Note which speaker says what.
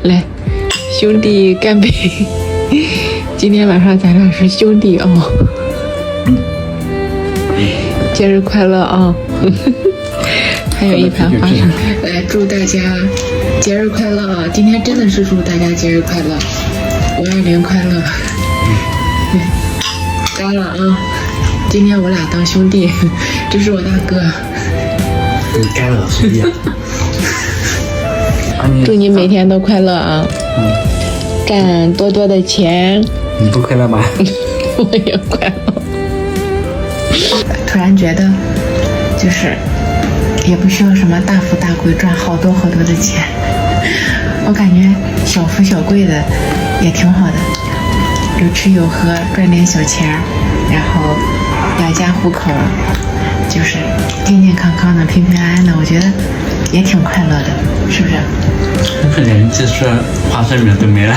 Speaker 1: 来，兄弟干杯！今天晚上咱俩是兄弟哦。节日快乐啊！还有一盘花生，来祝大家节日快乐啊！今天真的是祝大家节日快乐，520快乐！干了啊！今天我俩当兄弟，这是我大哥。
Speaker 2: 你干了兄弟啊！
Speaker 1: 祝你每天都快乐啊！赚多多的钱。
Speaker 2: 你不快乐吗？
Speaker 1: 我也快乐。突然觉得，就是也不需要什么大富大贵，赚好多好多的钱。我感觉小富小贵的也挺好的，有吃有喝，赚点小钱，然后养家糊口，就是健健康康的、平平安安的，我觉得也挺快乐的，是不是？
Speaker 2: 这人就是花生米都没了。